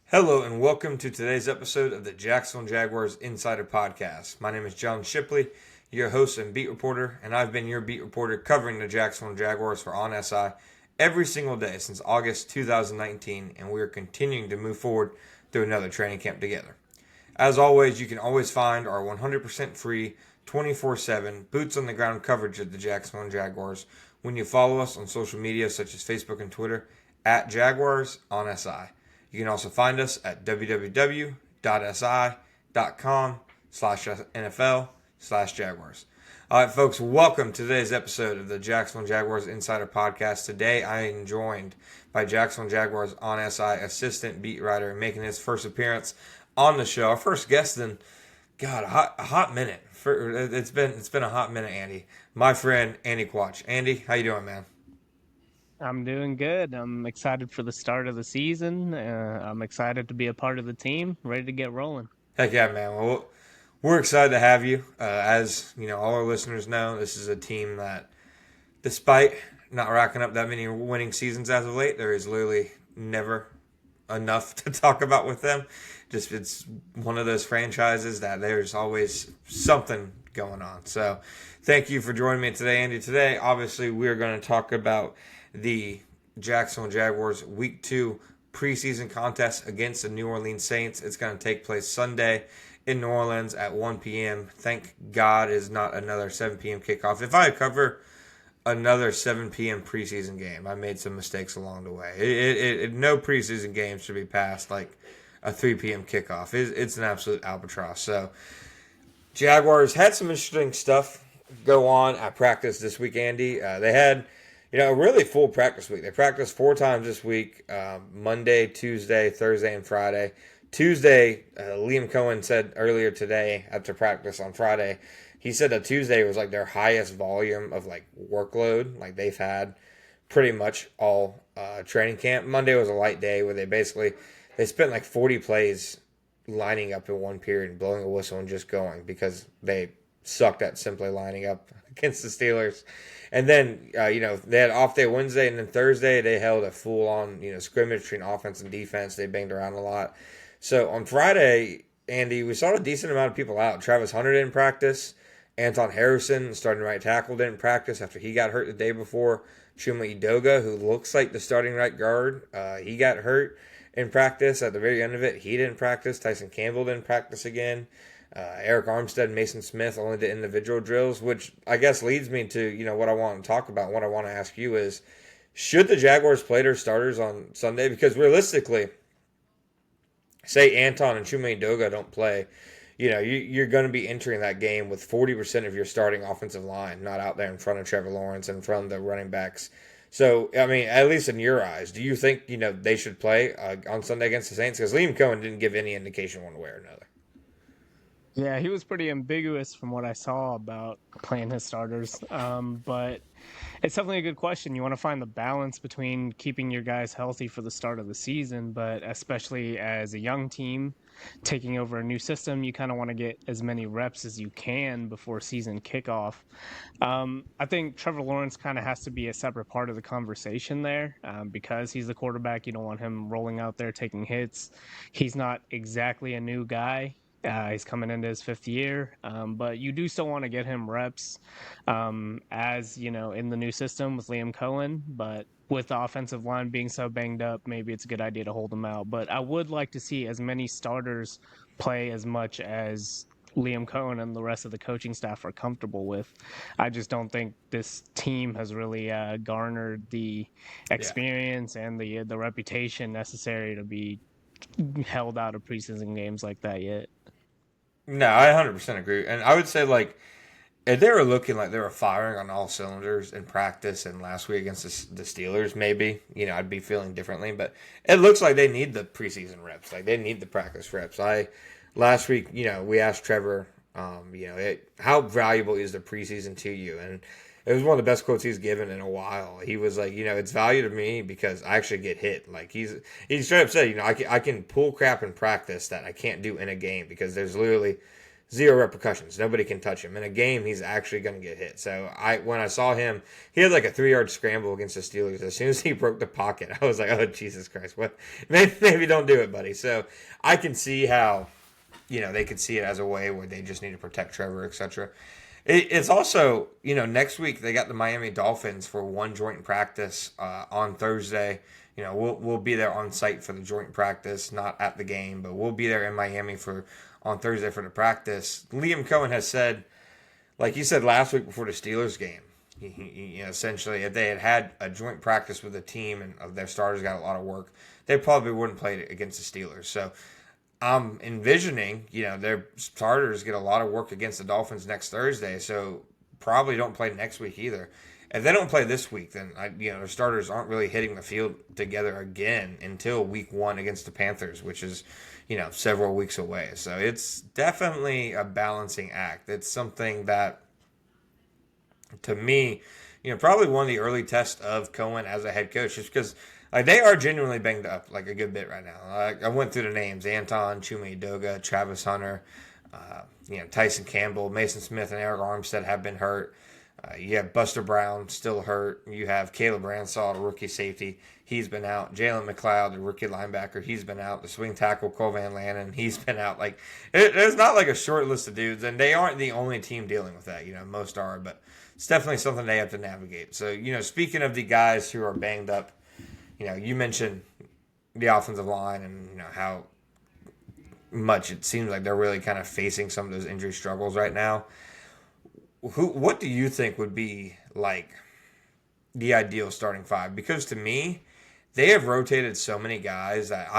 Hello and welcome to today's episode of the Jacksonville Jaguars Insider Podcast. My name is John Shipley, your host and beat reporter, and I've been your beat reporter covering the Jacksonville Jaguars for On SI every single day since August 2019, and we are continuing to move forward through another training camp together. As always, you can always find our 100% free 24/7 boots on the ground coverage of the Jacksonville Jaguars when you follow us on social media such as Facebook and Twitter at Jaguars on SI. You can also find us at www.si.com/NFL/Jaguars. All right, folks, welcome to today's episode of the Jacksonville Jaguars Insider Podcast. Today, I am joined by Jacksonville Jaguars on SI assistant beat writer making his first appearance on the show. Our first guest in, God, a hot minute. It's been a hot minute, Andy. My friend, Andy Quach. Andy, how you doing, man? I'm doing good. I'm excited for the start of the season. I'm excited to be a part of the team, ready to get rolling. Heck yeah, man. Well, we're excited to have you. As you know, all our listeners know, this is a team that, despite not racking up that many winning seasons as of late, there is literally never enough to talk about with them. Just it's one of those franchises that there's always something going on. So, thank you for joining me today, Andy. Today, obviously, we're going to talk about the Jacksonville Jaguars Week 2 preseason contest against the New Orleans Saints. It's going to take place Sunday in New Orleans at 1 p.m. Thank God is not another 7 p.m. kickoff. If I cover another 7 p.m. preseason game, I made some mistakes along the way. No preseason game should be past like a 3 p.m. kickoff. It's an absolute albatross. So, Jaguars had some interesting stuff go on at practice this week, Andy. They had a really full practice week. They practiced 4 times this week, Monday, Tuesday, Thursday, and Friday. Tuesday, Liam Cohen said earlier today after practice on Friday, he said that Tuesday was like their highest volume of like workload like they've had pretty much all training camp. Monday was a light day where they spent like 40 plays lining up in one period and blowing a whistle and just going because they sucked at simply lining up against the Steelers. And then, they had off day Wednesday, and then Thursday they held a full-on, scrimmage between offense and defense. They banged around a lot. So on Friday, Andy, we saw a decent amount of people out. Travis Hunter didn't practice. Anton Harrison, starting right tackle, didn't practice after he got hurt the day before. Chuma Edoga, who looks like the starting right guard, he got hurt in practice at the very end of it. He didn't practice. Tyson Campbell didn't practice again. Eric Armstead and Mason Smith only did individual drills, which I guess leads me to, what I want to talk about. What I want to ask you is, should the Jaguars play their starters on Sunday? Because realistically, say Anton and Chuma Edoga don't play, you're going to be entering that game with 40% of your starting offensive line not out there in front of Trevor Lawrence and in front of the running backs. So, I mean, at least in your eyes, do you think, they should play on Sunday against the Saints? Because Liam Cohen didn't give any indication one way or another. Yeah, he was pretty ambiguous from what I saw about playing his starters. But it's definitely a good question. You want to find the balance between keeping your guys healthy for the start of the season, but especially as a young team taking over a new system, you kind of want to get as many reps as you can before season kickoff. I think Trevor Lawrence kind of has to be a separate part of the conversation there because he's the quarterback. You don't want him rolling out there taking hits. He's not exactly a new guy. He's coming into his 5th year, but you do still want to get him reps as, in the new system with Liam Cohen. But with the offensive line being so banged up, maybe it's a good idea to hold him out. But I would like to see as many starters play as much as Liam Cohen and the rest of the coaching staff are comfortable with. I just don't think this team has really garnered the Yeah. experience and the reputation necessary to be held out of preseason games like that yet. No, I 100% agree. And I would say, like, if they were looking like they were firing on all cylinders in practice and last week against the Steelers, maybe, I'd be feeling differently. But it looks like they need the preseason reps. Like, they need the practice reps. Last week, we asked Trevor, how valuable is the preseason to you? And it was one of the best quotes he's given in a while. He was like, it's value to me because I actually get hit. Like, he straight up said, I can pull crap in practice that I can't do in a game because there's literally zero repercussions. Nobody can touch him. In a game, he's actually going to get hit. So when I saw him, he had like a 3-yard scramble against the Steelers. As soon as he broke the pocket, I was like, oh, Jesus Christ. What? Maybe don't do it, buddy. So I can see how, they could see it as a way where they just need to protect Trevor, etc. It's also, next week they got the Miami Dolphins for one joint practice on Thursday. We'll be there on site for the joint practice, not at the game, but we'll be there in Miami on Thursday for the practice. Liam Cohen has said, like he said last week before the Steelers game, essentially if they had a joint practice with the team and their starters got a lot of work, they probably wouldn't play against the Steelers. So I'm envisioning, their starters get a lot of work against the Dolphins next Thursday, so probably don't play next week either. If they don't play this week, then their starters aren't really hitting the field together again until week 1 against the Panthers, which is several weeks away. So it's definitely a balancing act. It's something that, to me, probably one of the early tests of Cohen as a head coach, just because they are genuinely banged up like a good bit right now. I went through the names: Anton, Chuma Edoga, Travis Hunter, Tyson Campbell, Mason Smith, and Eric Armstead have been hurt. You have Buster Brown still hurt. You have Caleb Ransaw, a rookie safety. He's been out. Jalen McLeod, the rookie linebacker, he's been out. The swing tackle, Cole Van Lannon, he's been out. There's not like a short list of dudes, and they aren't the only team dealing with that. Most are, but it's definitely something they have to navigate. So, speaking of the guys who are banged up, you mentioned the offensive line and how much it seems like they're really kind of facing some of those injury struggles right now. What do you think would be like the ideal starting five? Because to me, they have rotated so many guys that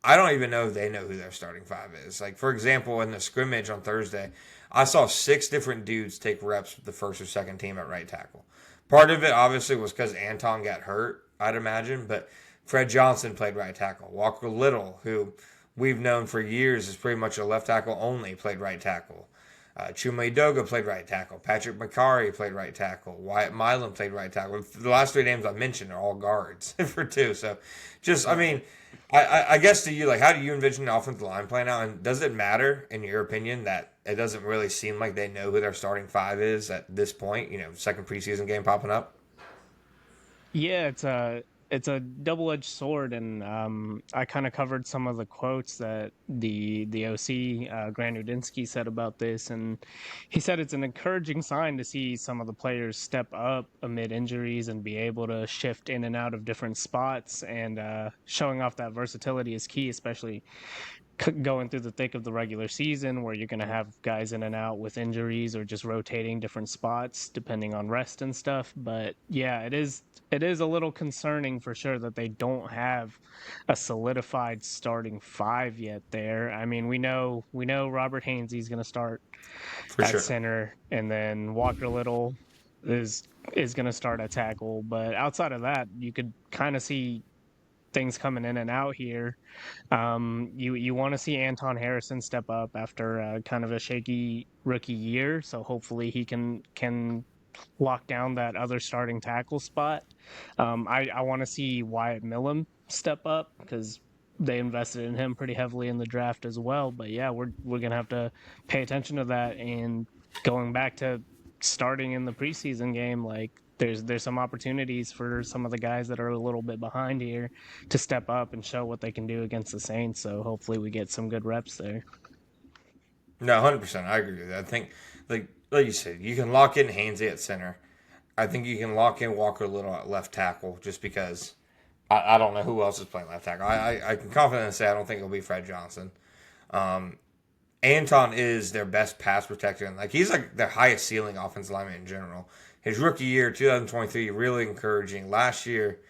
I don't even know if they know who their starting five is. Like, for example, in the scrimmage on Thursday, I saw 6 different dudes take reps with the first or second team at right tackle. Part of it obviously was because Anton got hurt, I'd imagine, but Fred Johnson played right tackle. Walker Little, who we've known for years is pretty much a left tackle only, played right tackle. Chuma Edoga played right tackle. Patrick McCarry played right tackle. Wyatt Milam played right tackle. The last 3 names I mentioned are all guards for 2. So, I guess to you, how do you envision the offensive line playing out? And does it matter, in your opinion, that it doesn't really seem like they know who their starting 5 is at this point? Second preseason game popping up. Yeah, it's a double-edged sword, and I kind of covered some of the quotes that the OC Grant Udinsky said about this, and he said it's an encouraging sign to see some of the players step up amid injuries and be able to shift in and out of different spots, and showing off that versatility is key, especially going through the thick of the regular season where you're going to have guys in and out with injuries or just rotating different spots depending on rest and stuff. But yeah, it is a little concerning for sure that they don't have a solidified starting 5 yet there. I mean, we know Robert Hainsey's going to start For at sure. center, and then Walker Little is going to start at tackle, but outside of that, you could kind of see things coming in and out here. You want to see Anton Harrison step up after kind of a shaky rookie year, so hopefully he can lock down that other starting tackle spot. I want to see Wyatt Milam step up because they invested in him pretty heavily in the draft as well. But yeah, we're gonna have to pay attention to that. And going back to starting in the preseason game, there's some opportunities for some of the guys that are a little bit behind here to step up and show what they can do against the Saints. So hopefully we get some good reps there. No, 100%. I agree with that. I think, like you said, you can lock in Hainsey at center. I think you can lock in Walker Little at left tackle just because I don't know who else is playing left tackle. I can confidently say I don't think it'll be Fred Johnson. Anton is their best pass protector, and he's their highest ceiling offensive lineman in general. His rookie year, 2023, really encouraging. Last year,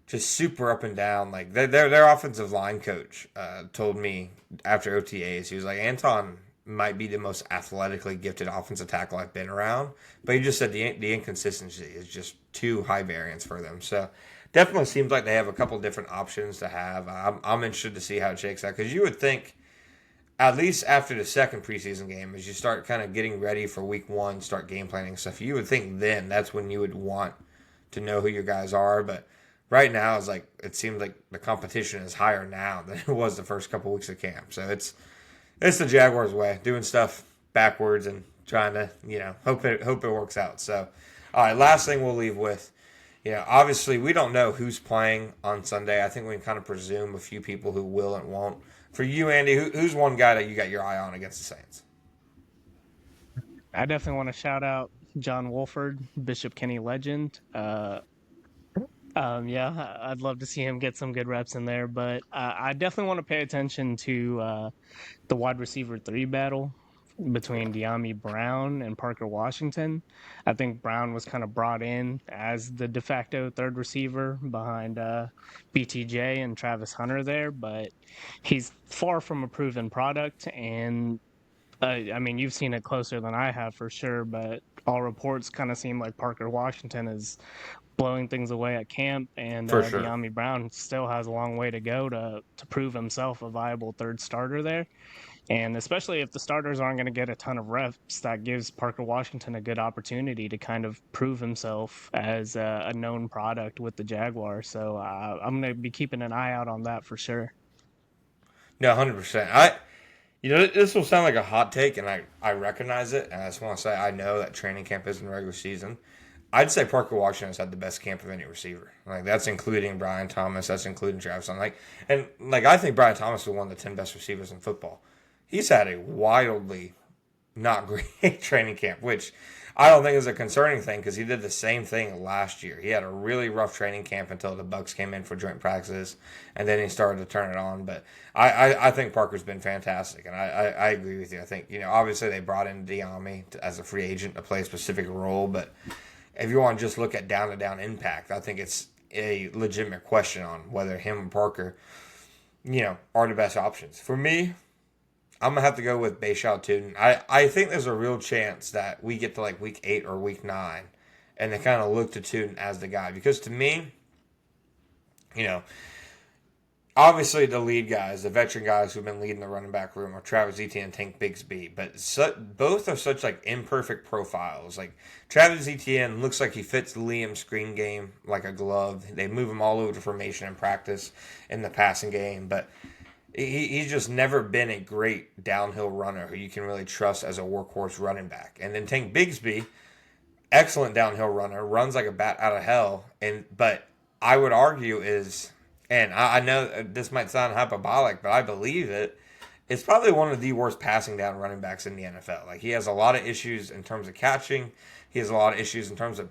just super up and down. Their offensive line coach told me after OTAs, he was like, Anton might be the most athletically gifted offensive tackle I've been around, but he just said the inconsistency is just too high variance for them. So definitely seems like they have a couple different options to have. I'm interested to see how it shakes out, because you would think, at least after the second preseason game, as you start kind of getting ready for week 1, start game planning stuff, you would think then that's when you would want to know who your guys are. But right now, it seems like the competition is higher now than it was the first couple weeks of camp. So It's the Jaguars way, doing stuff backwards and trying to, hope it works out. So, all right, last thing we'll leave with, obviously we don't know who's playing on Sunday. I think we can kind of presume a few people who will and won't. For you, Andy, who's one guy that you got your eye on against the Saints? I definitely want to shout out John Wolford, Bishop Kenny legend. Yeah, I'd love to see him get some good reps in there, but I definitely want to pay attention to the wide receiver three battle between De'Ami Brown and Parker Washington. I think Brown was kind of brought in as the de facto third receiver behind BTJ and Travis Hunter there, but he's far from a proven product. And I mean, you've seen it closer than I have for sure, but all reports kind of seem like Parker Washington is blowing things away at camp, and For sure. De'Ami Brown still has a long way to go to prove himself a viable third starter there. And especially if the starters aren't going to get a ton of reps, that gives Parker Washington a good opportunity to kind of prove himself as a known product with the Jaguars. So I'm going to be keeping an eye out on that for sure. No, 100%. This will sound like a hot take, and I recognize it, and I just want to say I know that training camp isn't regular season. I'd say Parker Washington has had the best camp of any receiver. Like that's including Brian Thomas, that's including Travis Hunter. I think Brian Thomas is one of the 10 best receivers in football. He's had a wildly not great training camp, which I don't think is a concerning thing because he did the same thing last year. He had a really rough training camp until the Bucks came in for joint practices, and then he started to turn it on. But I think Parker's been fantastic, and I agree with you. I think obviously they brought in De'Ami as a free agent to play a specific role, but if you want to just look at down to down impact, I think it's a legitimate question on whether him and Parker, are the best options. For me, I'm gonna have to go with Bayshaw Tuden. I think there's a real chance that we get to like week 8 or week 9, and they kind of look to Tuden as the guy because to me, you know, obviously the lead guys, the veteran guys who've been leading the running back room are Travis Etienne and Tank Bigsby, but both are such like imperfect profiles. Like Travis Etienne looks like he fits Liam's screen game like a glove. They move him all over the formation in practice in the passing game, but he's just never been a great downhill runner who you can really trust as a workhorse running back. And then Tank Bigsby, excellent downhill runner, runs like a bat out of hell, but I would argue is, and I know this might sound hyperbolic, but I believe it. It's probably one of the worst passing down running backs in the NFL. Like he has a lot of issues in terms of catching. He has a lot of issues in terms of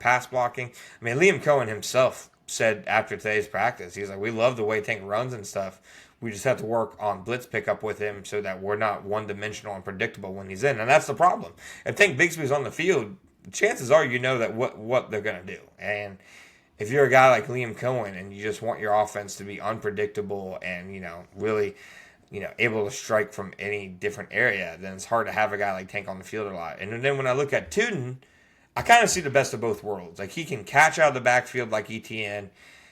pass blocking. I mean, Liam Cohen himself said after today's practice, he's like, we love the way Tank runs and stuff. We just have to work on blitz pickup with him so that we're not one-dimensional and predictable when he's in. And that's the problem. If Tank Bigsby's on the field, chances are that what they're going to do. And if you're a guy like Liam Cohen and you just want your offense to be unpredictable and, really, able to strike from any different area, then it's hard to have a guy like Tank on the field a lot. And then when I look at Tuden, I kind of see the best of both worlds. Like he can catch out of the backfield like ETN.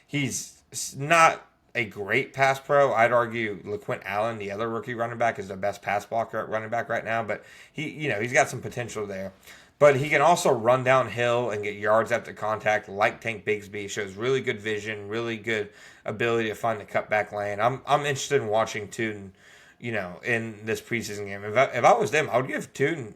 He's not a great pass pro. I'd argue LaQuint Allen, the other rookie running back, is the best pass blocker at running back right now. But he's got some potential there. But he can also run downhill and get yards after contact like Tank Bigsby. Shows really good vision, really good ability to find the cutback lane. I'm interested in watching Tuden, in this preseason game. If I was them, I would give Tuden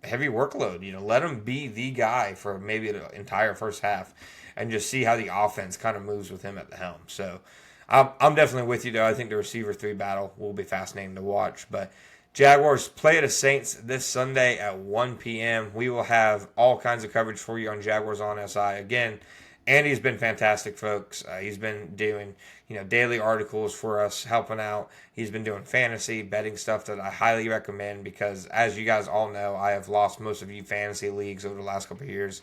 heavy workload. Let him be the guy for maybe the entire first half, and just see how the offense kind of moves with him at the helm. So, I'm definitely with you though. I think the receiver 3 battle will be fascinating to watch. But Jaguars play the Saints this Sunday at 1 p.m. We will have all kinds of coverage for you on Jaguars on SI. Again, Andy's been fantastic, folks. He's been doing, daily articles for us, helping out. He's been doing fantasy betting stuff that I highly recommend because, as you guys all know, I have lost most of you fantasy leagues over the last couple of years.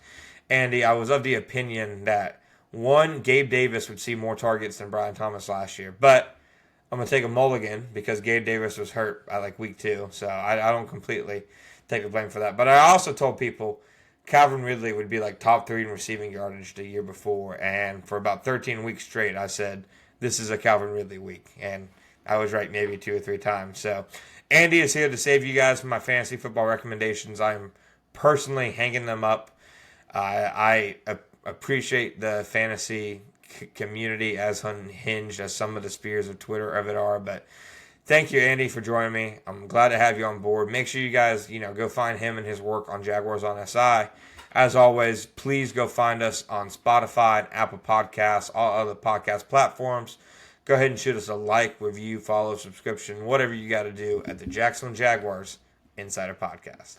Andy, I was of the opinion that, one, Gabe Davis would see more targets than Brian Thomas last year, but I'm going to take a mulligan because Gabe Davis was hurt at like week 2, so I don't completely take the blame for that. But I also told people Calvin Ridley would be like top 3 in receiving yardage the year before, and for about 13 weeks straight, I said, this is a Calvin Ridley week, and I was right maybe 2 or 3 times. So Andy is here to save you guys from my fantasy football recommendations. I'm personally hanging them up. I appreciate the fantasy community as unhinged as some of the spears of Twitter of it are, but Thank you, Andy, for joining me. I'm glad to have you on board. Make sure you guys, go find him and his work on Jaguars on SI. As always, please go find us on Spotify, Apple Podcasts, all other podcast platforms. Go ahead and shoot us a like, review, follow, subscription, whatever you got to do at the Jacksonville Jaguars Insider Podcast.